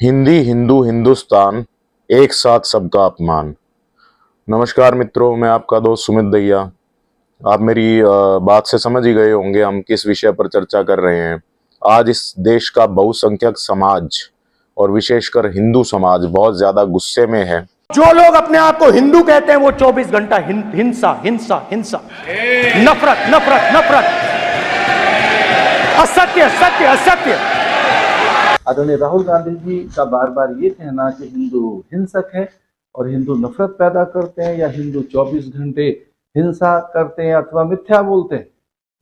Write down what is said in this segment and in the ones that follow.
हिंदी हिंदू हिंदुस्तान, एक साथ सबका अपमान। नमस्कार मित्रों, मैं आपका दोस्त सुमित दहिया। आप मेरी बात से समझ ही गए होंगे हम किस विषय पर चर्चा कर रहे हैं। आज इस देश का बहुसंख्यक समाज और विशेषकर हिंदू समाज बहुत ज्यादा गुस्से में है। जो लोग अपने आप को हिंदू कहते हैं वो 24 घंटा हिंसा हिंसा हिंसा, नफरत नफरत नफरत, असत्य सत्य असत्य। आदरणीय राहुल गांधी जी का बार बार ये कहना कि हिंदू हिंसक है और हिंदू नफरत पैदा करते हैं या हिंदू 24 घंटे हिंसा करते हैं अथवा मिथ्या बोलते हैं,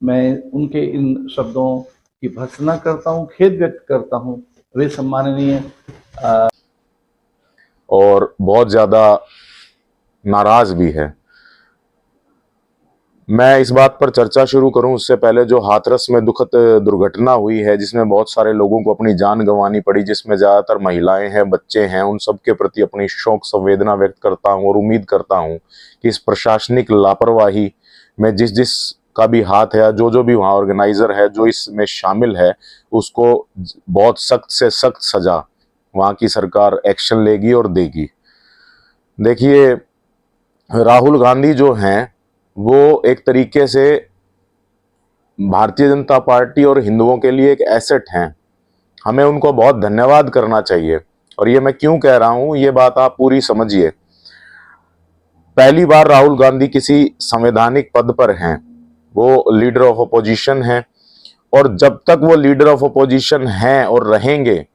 मैं उनके इन शब्दों की भर्त्सना करता हूँ, खेद व्यक्त करता हूँ। वे सम्माननीय और बहुत ज्यादा नाराज भी है। मैं इस बात पर चर्चा शुरू करूं उससे पहले जो हाथरस में दुखद दुर्घटना हुई है जिसमें बहुत सारे लोगों को अपनी जान गंवानी पड़ी, जिसमें ज्यादातर महिलाएं हैं, बच्चे हैं, उन सब के प्रति अपनी शोक संवेदना व्यक्त करता हूं और उम्मीद करता हूं कि इस प्रशासनिक लापरवाही में जिस जिस का भी हाथ है, जो भी वहाँ ऑर्गेनाइजर है, जो इसमें शामिल है, उसको बहुत सख्त से सख्त सजा वहाँ की सरकार एक्शन लेगी और देगी। देखिए, राहुल गांधी जो हैं वो एक तरीके से भारतीय जनता पार्टी और हिंदुओं के लिए एक एसेट हैं। हमें उनको बहुत धन्यवाद करना चाहिए। और ये मैं क्यों कह रहा हूं, ये बात आप पूरी समझिए। पहली बार राहुल गांधी किसी संवैधानिक पद पर हैं, वो लीडर ऑफ अपोजिशन हैं, और जब तक वो लीडर ऑफ अपोजिशन हैं और रहेंगे,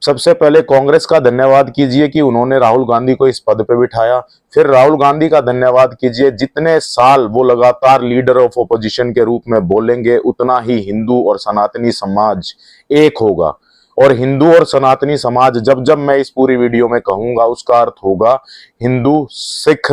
सबसे पहले कांग्रेस का धन्यवाद कीजिए कि उन्होंने राहुल गांधी को इस पद पे बिठाया। फिर राहुल गांधी का धन्यवाद कीजिए, जितने साल वो लगातार लीडर ऑफ ओपोजिशन के रूप में बोलेंगे उतना ही हिंदू और सनातनी समाज एक होगा। और हिंदू और सनातनी समाज जब जब मैं इस पूरी वीडियो में कहूंगा उसका अर्थ होगा हिंदू, सिख,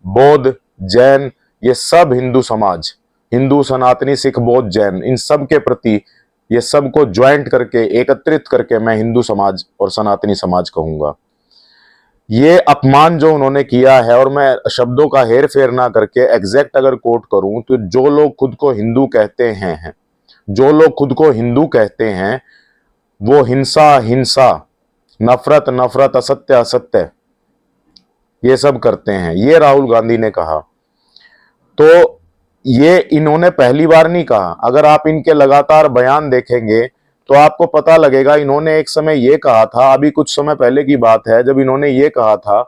बौद्ध, जैन, ये सब हिंदू समाज, हिंदू, सनातनी, सिख, बौद्ध, जैन, इन सब के प्रति, ये सबको ज्वाइंट करके, एकत्रित करके मैं हिंदू समाज और सनातनी समाज कहूंगा। ये अपमान जो उन्होंने किया है, और मैं शब्दों का हेर फेर ना करके एग्जैक्ट अगर कोट करूं तो जो लोग खुद को हिंदू कहते हैं, जो लोग खुद को हिंदू कहते हैं, वो हिंसा हिंसा, नफरत नफरत, असत्य असत्य, ये सब करते हैं। ये राहुल गांधी ने कहा। तो ये इन्होंने पहली बार नहीं कहा। अगर आप इनके लगातार बयान देखेंगे तो आपको पता लगेगा, इन्होंने एक समय ये कहा था, अभी कुछ समय पहले की बात है, जब इन्होंने ये कहा था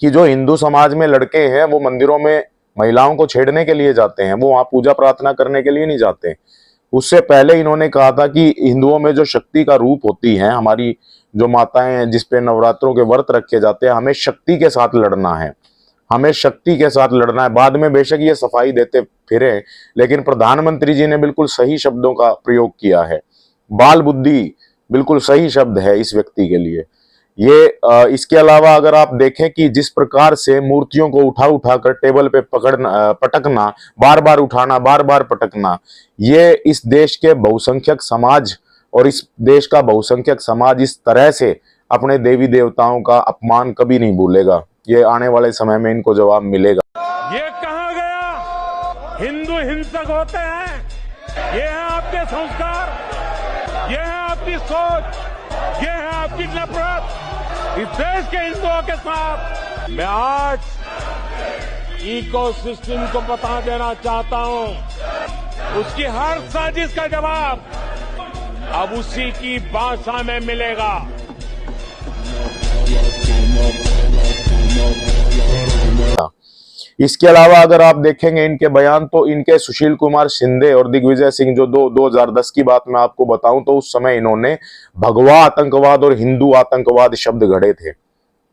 कि जो हिंदू समाज में लड़के हैं वो मंदिरों में महिलाओं को छेड़ने के लिए जाते हैं, वो वहां पूजा प्रार्थना करने के लिए नहीं जाते। उससे पहले इन्होंने कहा था कि हिंदुओं में जो शक्ति का रूप होती है, हमारी जो माताएं हैं जिसपे नवरात्रों के व्रत रखे जाते हैं, हमें शक्ति के साथ लड़ना है, हमें शक्ति के साथ लड़ना है। बाद में बेशक ये सफाई देते फिरे, लेकिन प्रधानमंत्री जी ने बिल्कुल सही शब्दों का प्रयोग किया है। बाल बुद्धि बिल्कुल सही शब्द है इस व्यक्ति के लिए। ये इसके अलावा अगर आप देखें कि जिस प्रकार से मूर्तियों को उठा उठा कर टेबल पे पकड़ना, पटकना, बार बार उठाना, बार बार पटकना, ये इस देश के बहुसंख्यक समाज और इस देश का बहुसंख्यक समाज इस तरह से अपने देवी देवताओं का अपमान कभी नहीं भूलेगा। ये आने वाले समय में इनको जवाब मिलेगा। ये कहा गया हिंदू हिंसक होते हैं? ये है आपके संस्कार, ये है आपकी सोच, ये है आपकी नफरत इस देश के हिंदुओं के साथ। मैं आज इकोसिस्टम को बता देना चाहता हूं, उसकी हर साजिश का जवाब अब उसी की भाषा में मिलेगा। इसके अलावा अगर आप देखेंगे इनके बयान, तो इनके सुशील कुमार शिंदे और दिग्विजय सिंह, जो 2010 की बात मैं आपको बताऊं तो उस समय इन्होंने भगवा आतंकवाद और हिंदू आतंकवाद शब्द गढ़े थे।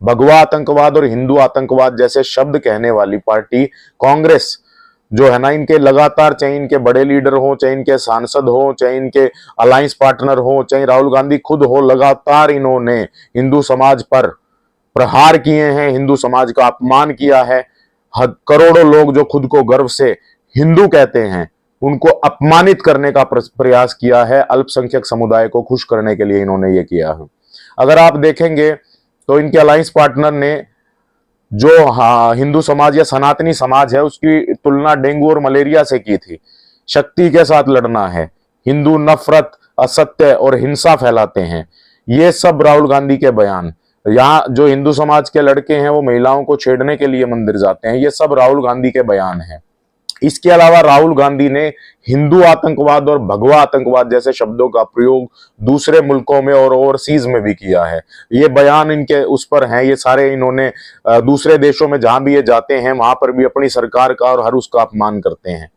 भगवा आतंकवाद और हिंदू आतंकवाद जैसे शब्द कहने वाली पार्टी कांग्रेस जो है ना, इनके लगातार, चाहे इनके बड़े लीडर हो, चाहे इनके सांसद हो, चाहे इनके अलायंस पार्टनर हो, चाहे राहुल गांधी खुद हो, लगातार इन्होंने हिंदू समाज पर प्रहार किए हैं, हिंदू समाज का अपमान किया है। करोड़ों लोग जो खुद को गर्व से हिंदू कहते हैं उनको अपमानित करने का प्रयास किया है। अल्पसंख्यक समुदाय को खुश करने के लिए इन्होंने ये किया है। अगर आप देखेंगे तो इनके अलायंस पार्टनर ने जो हिंदू समाज या सनातनी समाज है उसकी तुलना डेंगू और मलेरिया से की थी। शक्ति के साथ लड़ना है, हिंदू नफरत, असत्य और हिंसा फैलाते हैं। ये सब राहुल गांधी के बयान। यहाँ जो हिंदू समाज के लड़के हैं वो महिलाओं को छेड़ने के लिए मंदिर जाते हैं, ये सब राहुल गांधी के बयान हैं। इसके अलावा राहुल गांधी ने हिंदू आतंकवाद और भगवा आतंकवाद जैसे शब्दों का प्रयोग दूसरे मुल्कों में और ओवरसीज में भी किया है। ये बयान इनके उस पर हैं, ये सारे इन्होंने दूसरे देशों में जहां भी ये जाते हैं वहां पर भी अपनी सरकार का और हर उसका अपमान करते हैं।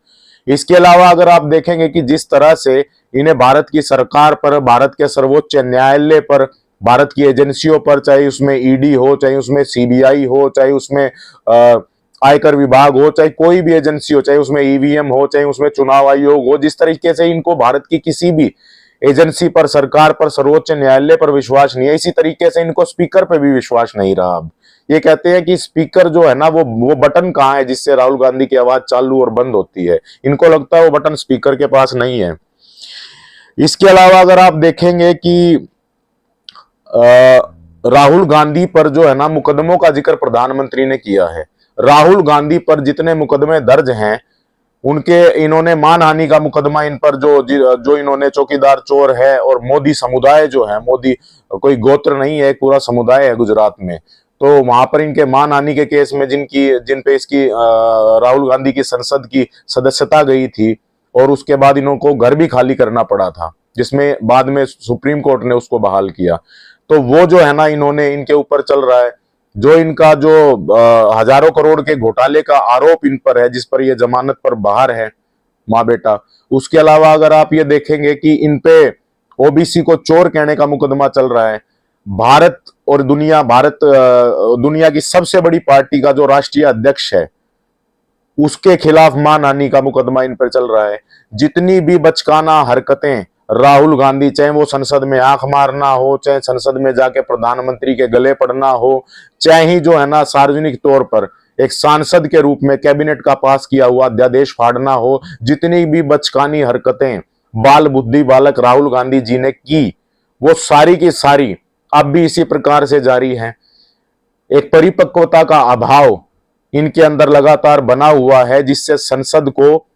इसके अलावा अगर आप देखेंगे कि जिस तरह से इन्हें भारत की सरकार पर, भारत के सर्वोच्च न्यायालय पर, भारत की एजेंसियों पर, चाहे उसमें ईडी हो, चाहे उसमें सीबीआई हो, चाहे उसमें आयकर विभाग हो, चाहे कोई भी एजेंसी हो, चाहे उसमें ईवीएम हो, चाहे उसमें चुनाव आयोग हो, जिस तरीके से इनको भारत की किसी भी एजेंसी पर, सरकार पर, सर्वोच्च न्यायालय पर विश्वास नहीं है, इसी तरीके से इनको स्पीकर पे भी विश्वास नहीं रहा। अब ये कहते हैं कि स्पीकर जो है ना वो बटन कहाँ है जिससे राहुल गांधी की आवाज चालू और बंद होती है। इनको लगता है वो बटन स्पीकर के पास नहीं है। इसके अलावा अगर आप देखेंगे कि राहुल गांधी पर जो है ना मुकदमों का जिक्र प्रधानमंत्री ने किया है। राहुल गांधी पर जितने मुकदमे दर्ज हैं उनके, इन्होंने मानहानि का मुकदमा इन पर जो इन्होंने चौकीदार चोर है और मोदी समुदाय जो है, मोदी कोई गोत्र नहीं है, पूरा समुदाय है गुजरात में, तो वहां पर इनके मानहानि के केस में जिन पे इसकी राहुल गांधी की संसद की सदस्यता गई थी और उसके बाद इनको घर भी खाली करना पड़ा था, जिसमें बाद में सुप्रीम कोर्ट ने उसको बहाल किया। तो वो जो है ना इन्होंने इनके ऊपर चल रहा है, जो इनका जो हजारों करोड़ के घोटाले का आरोप इन पर है, जिस पर ये जमानत पर बाहर है माँ बेटा। उसके अलावा अगर आप ये देखेंगे कि इन पे ओबीसी को चोर कहने का मुकदमा चल रहा है। भारत दुनिया की सबसे बड़ी पार्टी का जो राष्ट्रीय अध्यक्ष है उसके खिलाफ मानहानि का मुकदमा इन पर चल रहा है। जितनी भी बचकाना हरकतें राहुल गांधी, चाहे वो संसद में आंख मारना हो, चाहे संसद में जाके प्रधानमंत्री के गले पड़ना हो, चाहे ही जो है ना सार्वजनिक तौर पर एक सांसद के रूप में कैबिनेट का पास किया हुआ अध्यादेश फाड़ना हो, जितनी भी बचकानी हरकतें बाल बुद्धि बालक राहुल गांधी जी ने की, वो सारी की सारी अब भी इसी प्रकार से जारी है। एक परिपक्वता का अभाव इनके अंदर लगातार बना हुआ है, जिससे संसद को,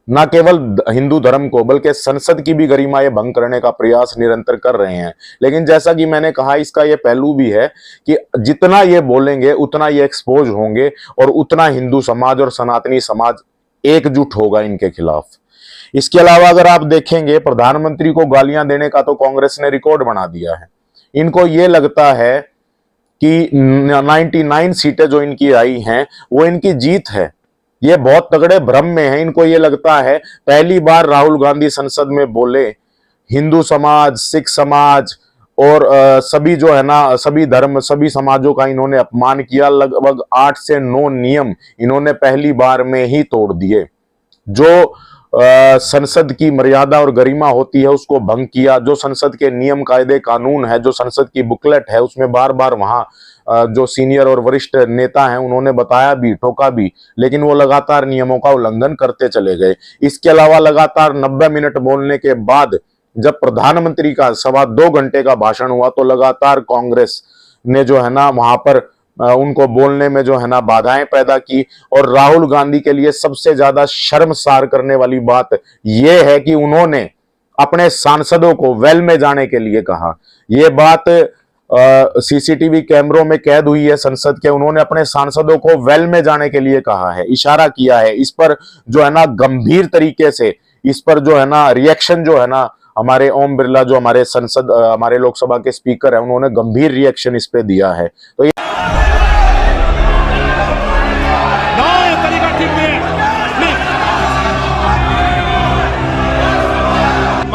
न केवल हिंदू धर्म को बल्कि संसद की भी गरिमा ये भंग करने का प्रयास निरंतर कर रहे हैं। लेकिन जैसा कि मैंने कहा, इसका ये पहलू भी है कि जितना ये बोलेंगे उतना ये एक्सपोज होंगे और उतना हिंदू समाज और सनातनी समाज एकजुट होगा इनके खिलाफ। इसके अलावा अगर आप देखेंगे, प्रधानमंत्री को गालियां देने का तो कांग्रेस ने रिकॉर्ड बना दिया है। इनको ये लगता है कि 99 सीटें जो इनकी आई हैं वो इनकी जीत है। ये बहुत तगड़े भ्रम में है। इनको ये लगता है पहली बार राहुल गांधी संसद में बोले, हिंदू समाज, सिख समाज और सभी जो है ना, सभी धर्म, सभी समाजों का इन्होंने अपमान किया। लगभग 8 से 9 नियम इन्होंने पहली बार में ही तोड़ दिए। जो संसद की मर्यादा और गरिमा होती है उसको भंग किया। जो संसद के नियम कायदे कानून है, जो संसद की बुकलेट है, उसमें बार बार वहां जो सीनियर और वरिष्ठ नेता हैं उन्होंने बताया भी, ठोका भी, लेकिन वो लगातार नियमों का उल्लंघन करते चले गए। इसके अलावा लगातार 90 मिनट बोलने के बाद जब प्रधानमंत्री का 2.25 घंटे का भाषण हुआ तो लगातार कांग्रेस ने जो है ना वहां पर उनको बोलने में जो है ना बाधाएं पैदा की। और राहुल गांधी के लिए सबसे ज्यादा शर्मसार करने वाली बात यह है कि उन्होंने अपने सांसदों को वेल में जाने के लिए कहा। यह बात सीसीटीवी कैमरों में कैद हुई है संसद के। उन्होंने अपने सांसदों को वेल में जाने के लिए कहा है, इशारा किया है। इस पर जो है ना गंभीर तरीके से इस पर जो है ना रिएक्शन जो है ना, हमारे ओम बिरला जो हमारे लोकसभा के स्पीकर है, उन्होंने गंभीर रिएक्शन इस पे दिया है। तो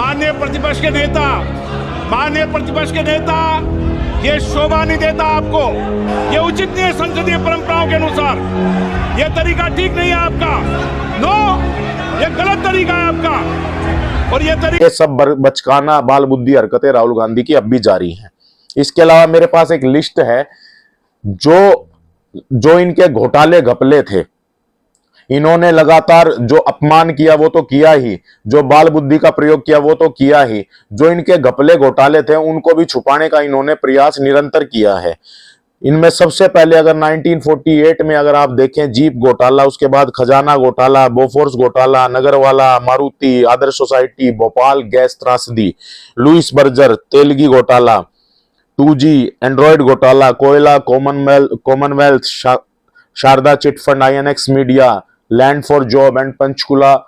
माननीय प्रतिपक्ष के नेता, ये शोभा नहीं देता आपको, ये उचित नहीं है संसदीय परंपराओं के अनुसार। ये तरीका ठीक नहीं है आपका। नो, ये गलत तरीका है आपका। और ये सब बचकाना बाल बुद्धि हरकतें राहुल गांधी की अब भी जारी हैं। इसके अलावा मेरे पास एक लिस्ट है जो इनके घोटाले घपले थे। इन्होंने लगातार जो अपमान किया वो तो किया ही, जो बाल बुद्धि का प्रयोग किया वो तो किया ही, जो इनके घपले घोटाले थे उनको भी छुपाने का इन्होंने प्रयास निरंतर किया है। इनमें सबसे पहले अगर 1948 में अगर आप देखें जीप घोटाला, उसके बाद खजाना घोटाला, बोफोर्स घोटाला, नगरवाला, मारुति, आदर्श सोसाइटी, भोपाल गैस त्रासदी, लुइस बर्जर, तेलगी घोटाला, 2G एंड्रॉयड घोटाला, कोयला, commonwealth, Saradha chit fund, INX media, land for job and Panchkula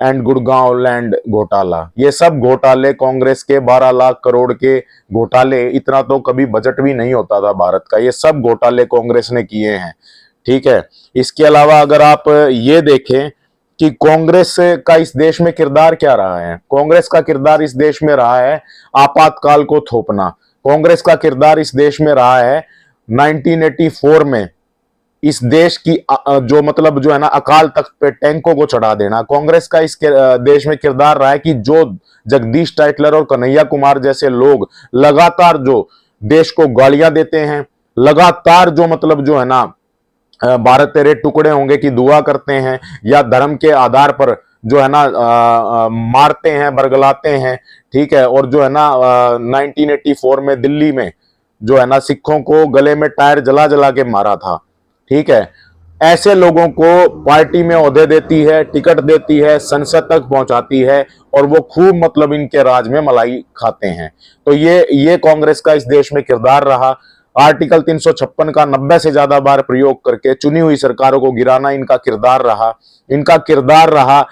and Gurgaon land घोटाला। ये सब घोटाले कांग्रेस के 12 लाख करोड़ के घोटाले, इतना तो कभी बजट भी नहीं होता था भारत का, ये सब घोटाले कांग्रेस ने किए हैं। ठीक है, इसके अलावा अगर आप ये देखें कि कांग्रेस का इस देश में किरदार क्या रहा है, कांग्रेस का किरदार इस देश में रहा है आपातकाल को थोपना। कांग्रेस का किरदार इस देश में रहा है 1984 में इस देश की जो मतलब जो है ना अकाल तख्त पे टैंकों को चढ़ा देना। कांग्रेस का इस देश में किरदार रहा है कि जो जगदीश टाइटलर और कन्हैया कुमार जैसे लोग लगातार जो देश को गालियां देते हैं, लगातार जो मतलब जो है ना भारत तेरे टुकड़े होंगे की दुआ करते हैं, या धर्म के आधार पर जो है ना मारते हैं, बरगलाते हैं। ठीक है, और जो है ना 1984 में दिल्ली में जो है ना सिखों को गले में टायर जला जला के मारा था। ठीक है, ऐसे लोगों को पार्टी में ओहदे देती है, टिकट देती है, संसद तक पहुंचाती है, और वो खूब मतलब इनके राज में मलाई खाते हैं। तो ये कांग्रेस का इस देश में किरदार रहा। आर्टिकल 356 का 90 से ज्यादा बार प्रयोग करके चुनी हुई सरकारों को गिराना इनका किरदार रहा। इनका किरदार रहा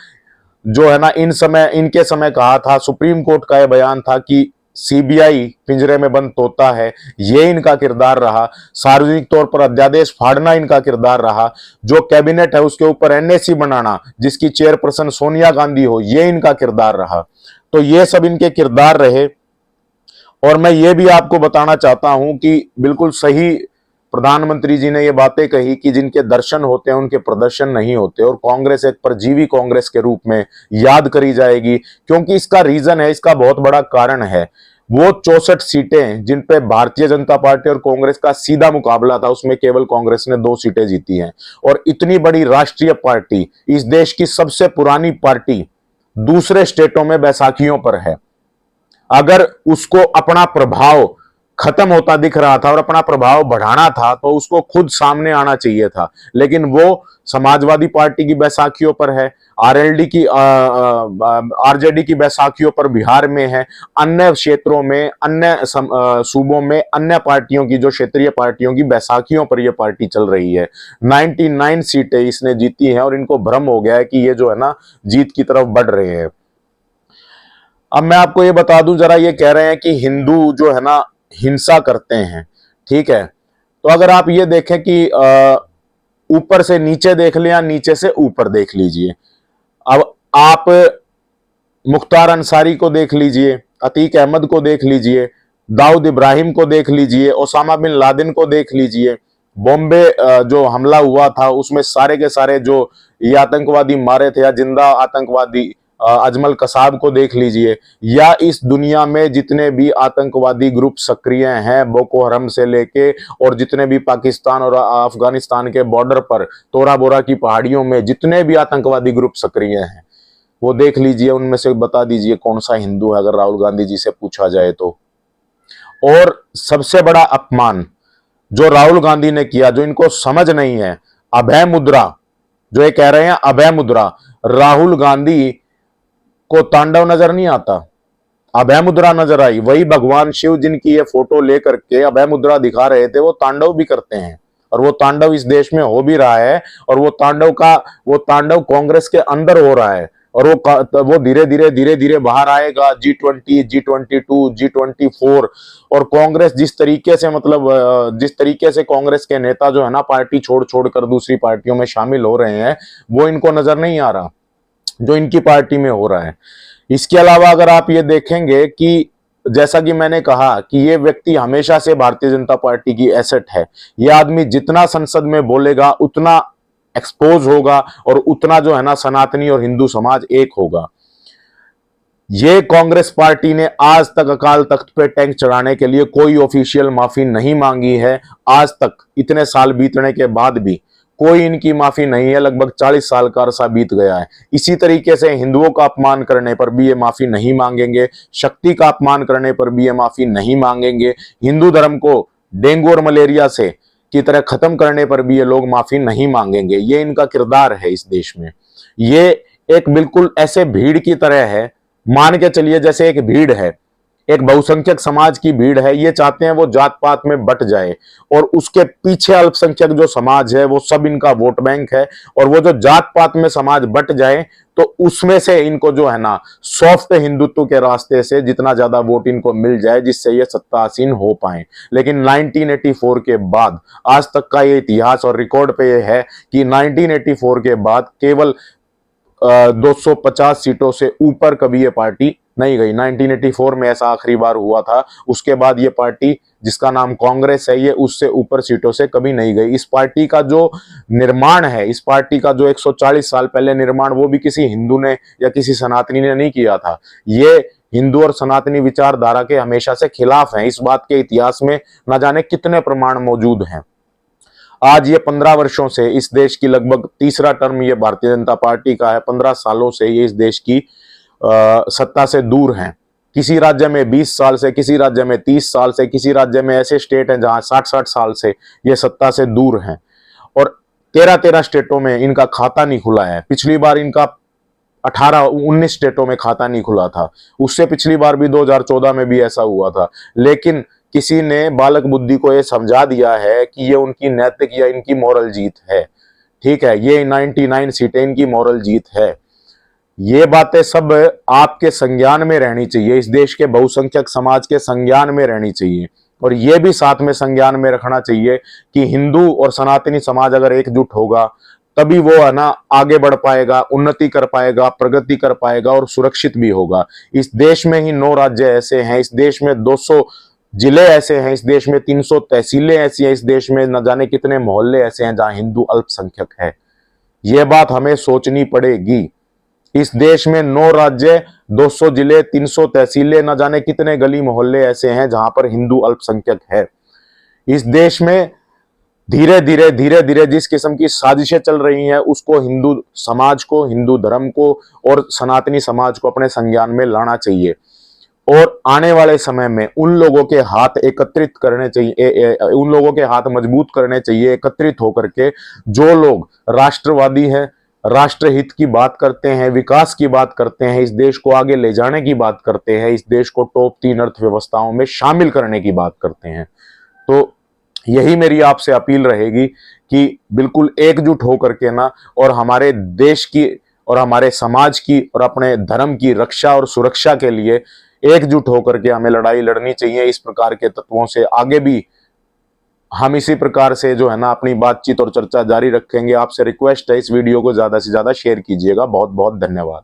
जो है ना इनके समय कहा था, सुप्रीम कोर्ट का यह बयान था कि CBI पिंजरे में बंद तोता है, ये इनका किरदार रहा। सार्वजनिक तौर पर अध्यादेश फाड़ना इनका किरदार रहा। जो कैबिनेट है उसके ऊपर NSC बनाना, जिसकी चेयरपर्सन सोनिया गांधी हो, ये इनका किरदार रहा। तो ये सब इनके किरदार रहे। और मैं ये भी आपको बताना चाहता हूं कि बिल्कुल सही प्रधानमंत्री जी ने ये बातें कही कि जिनके दर्शन होते हैं उनके प्रदर्शन नहीं होते, और कांग्रेस एक परजीवी कांग्रेस के रूप में याद करी जाएगी। क्योंकि इसका रीजन है, इसका बहुत बड़ा कारण है, वो 64 सीटें जिन पे भारतीय जनता पार्टी और कांग्रेस का सीधा मुकाबला था, उसमें केवल कांग्रेस ने 2 सीटें जीती हैं। और इतनी बड़ी राष्ट्रीय पार्टी, इस देश की सबसे पुरानी पार्टी, दूसरे स्टेटों में बैसाखियों पर है। अगर उसको अपना प्रभाव खत्म होता दिख रहा था और अपना प्रभाव बढ़ाना था तो उसको खुद सामने आना चाहिए था, लेकिन वो समाजवादी पार्टी की बैसाखियों पर है, RJD की बैसाखियों पर बिहार में है, अन्य क्षेत्रों में, अन्य सूबों में अन्य पार्टियों की, जो क्षेत्रीय पार्टियों की बैसाखियों पर यह पार्टी चल रही है। 99 सीटें इसने जीती हैं और इनको भ्रम हो गया है कि ये जो है ना जीत की तरफ बढ़ रहे हैं। अब मैं आपको ये बता दूं, जरा ये कह रहे हैं कि हिंदू जो है ना हिंसा करते हैं। ठीक है, तो अगर आप ये देखें कि ऊपर से नीचे देख लें या नीचे से ऊपर देख लीजिए। अब आप मुख्तार अंसारी को देख लीजिए, अतीक अहमद को देख लीजिए, दाऊद इब्राहिम को देख लीजिए, ओसामा बिन लादेन को देख लीजिए, बॉम्बे जो हमला हुआ था उसमें सारे के सारे जो ये आतंकवादी मारे थे, या जिंदा आतंकवादी अजमल कसाब को देख लीजिए, या इस दुनिया में जितने भी आतंकवादी ग्रुप सक्रिय हैं, बोको हरम से लेके और जितने भी पाकिस्तान और अफगानिस्तान के बॉर्डर पर तोरा बोरा की पहाड़ियों में जितने भी आतंकवादी ग्रुप सक्रिय हैं, वो देख लीजिए। उनमें से बता दीजिए कौन सा हिंदू है, अगर राहुल गांधी जी से पूछा जाए तो। और सबसे बड़ा अपमान जो राहुल गांधी ने किया, जो इनको समझ नहीं है, अभय मुद्रा, जो ये कह रहे हैं अभय मुद्रा, राहुल गांधी को तांडव नजर नहीं आता, अभय मुद्रा नजर आई। वही भगवान शिव जिनकी ये फोटो लेकर के अभय मुद्रा दिखा रहे थे, वो तांडव भी करते हैं, और वो तांडव इस देश में हो भी रहा है। और वो तांडव कांग्रेस के अंदर हो रहा है, और वो धीरे धीरे बाहर आएगा। G20, G22, G24, और कांग्रेस जिस तरीके से कांग्रेस के नेता जो है ना पार्टी छोड़ कर दूसरी पार्टियों में शामिल हो रहे हैं, वो इनको नजर नहीं आ रहा जो इनकी पार्टी में हो रहा है। इसके अलावा अगर आप ये देखेंगे कि जैसा कि मैंने कहा कि ये व्यक्ति हमेशा से भारतीय जनता पार्टी की एसेट है। ये आदमी जितना संसद में बोलेगा उतना एक्सपोज होगा, और उतना जो है ना सनातनी और हिंदू समाज एक होगा। ये कांग्रेस पार्टी ने आज तक अकाल तख्त पे टैंक चढ़ाने के लिए कोई ऑफिशियल माफी नहीं मांगी है। आज तक इतने साल बीतने के बाद भी कोई इनकी माफी नहीं है। लगभग 40 साल का अरसा बीत गया है। इसी तरीके से हिंदुओं का अपमान करने पर भी ये माफी नहीं मांगेंगे, शक्ति का अपमान करने पर भी ये माफी नहीं मांगेंगे, हिंदू धर्म को डेंगू और मलेरिया से की तरह खत्म करने पर भी ये लोग माफी नहीं मांगेंगे। ये इनका किरदार है इस देश में। ये एक बिल्कुल ऐसे भीड़ की तरह है, मान के चलिए जैसे एक भीड़ है, एक बहुसंख्यक समाज की भीड़ है। ये चाहते हैं वो जात पात में बट जाए और उसके पीछे अल्पसंख्यक जो समाज है वो सब इनका वोट बैंक है, और वो जो जात पात में समाज बट जाए तो उसमें से इनको जो है ना सॉफ्ट हिंदुत्व के रास्ते से जितना ज्यादा वोट इनको मिल जाए जिससे ये सत्ता आसीन हो पाए। लेकिन 1984 के बाद आज तक का ये इतिहास और रिकॉर्ड पे ये है कि 1984 के बाद केवल 250 सीटों से ऊपर कभी ये पार्टी नहीं गई। 1984 में ऐसा आखिरी बार हुआ था। उसके बाद ये पार्टी जिसका नाम कांग्रेस है ये उससे ऊपर सीटों से कभी नहीं गई। इस पार्टी का जो निर्माण है, इस पार्टी का जो 140 साल पहले निर्माण, वो भी किसी हिंदू ने या किसी सनातनी ने नहीं किया था। ये हिंदू और सनातनी विचारधारा के हमेशा से खिलाफ हैं। इस बात के इतिहास में न जाने कितने प्रमाण मौजूद हैं। आज ये 15 वर्षों से इस देश की लगभग तीसरा टर्म ये भारतीय जनता पार्टी का है। 15 सालों से ये इस देश की सत्ता से दूर हैं। किसी राज्य में 20 साल से, किसी राज्य में 30 साल से, किसी राज्य में ऐसे स्टेट हैं जहां 60-60 साल से ये सत्ता से दूर हैं, और 13-13 स्टेटों में इनका खाता नहीं खुला है। पिछली बार इनका 18-19 स्टेटों में खाता नहीं खुला था। उससे पिछली बार भी 2014 में भी ऐसा हुआ था। लेकिन किसी ने बालक बुद्धि को यह समझा दिया है कि ये उनकी नैतिक या इनकी मॉरल जीत है। ठीक है, ये 99 सीटें इनकी मॉरल जीत है। ये बातें सब आपके संज्ञान में रहनी चाहिए, इस देश के बहुसंख्यक समाज के संज्ञान में रहनी चाहिए, और ये भी साथ में संज्ञान में रखना चाहिए कि हिंदू और सनातनी समाज अगर एकजुट होगा तभी वो है ना आगे बढ़ पाएगा, उन्नति कर पाएगा, प्रगति कर पाएगा और सुरक्षित भी होगा। इस देश में ही 9 राज्य ऐसे हैं, इस देश में 200 जिले ऐसे हैं, इस देश में 300 तहसीलें ऐसी हैं, इस देश में न जाने कितने मोहल्ले ऐसे हैं जहां हिंदू अल्पसंख्यक है। यह बात हमें सोचनी पड़ेगी। इस देश में 9 राज्य, 200 जिले, 300 तहसीलें, न जाने कितने गली मोहल्ले ऐसे हैं जहां पर हिंदू अल्पसंख्यक है। इस देश में धीरे धीरे जिस किस्म की साजिशें चल रही हैं उसको हिंदू समाज को, हिंदू धर्म को और सनातनी समाज को अपने संज्ञान में लाना चाहिए, और आने वाले समय में उन लोगों के हाथ एकत्रित करने चाहिए, उन लोगों के हाथ मजबूत करने चाहिए एकत्रित होकर के, जो लोग राष्ट्रवादी हैं, राष्ट्रहित की बात करते हैं, विकास की बात करते हैं, इस देश को आगे ले जाने की बात करते हैं, इस देश को टॉप 3 अर्थव्यवस्थाओं में शामिल करने की बात करते हैं। तो यही मेरी आपसे अपील रहेगी कि बिल्कुल एकजुट होकर के ना, और हमारे देश की और हमारे समाज की और अपने धर्म की रक्षा और सुरक्षा के लिए एकजुट होकर के हमें लड़ाई लड़नी चाहिए। इस प्रकार के तत्वों से आगे भी हम इसी प्रकार से जो है ना अपनी बातचीत और चर्चा जारी रखेंगे। आपसे रिक्वेस्ट है इस वीडियो को ज्यादा से ज्यादा शेयर कीजिएगा। बहुत बहुत धन्यवाद।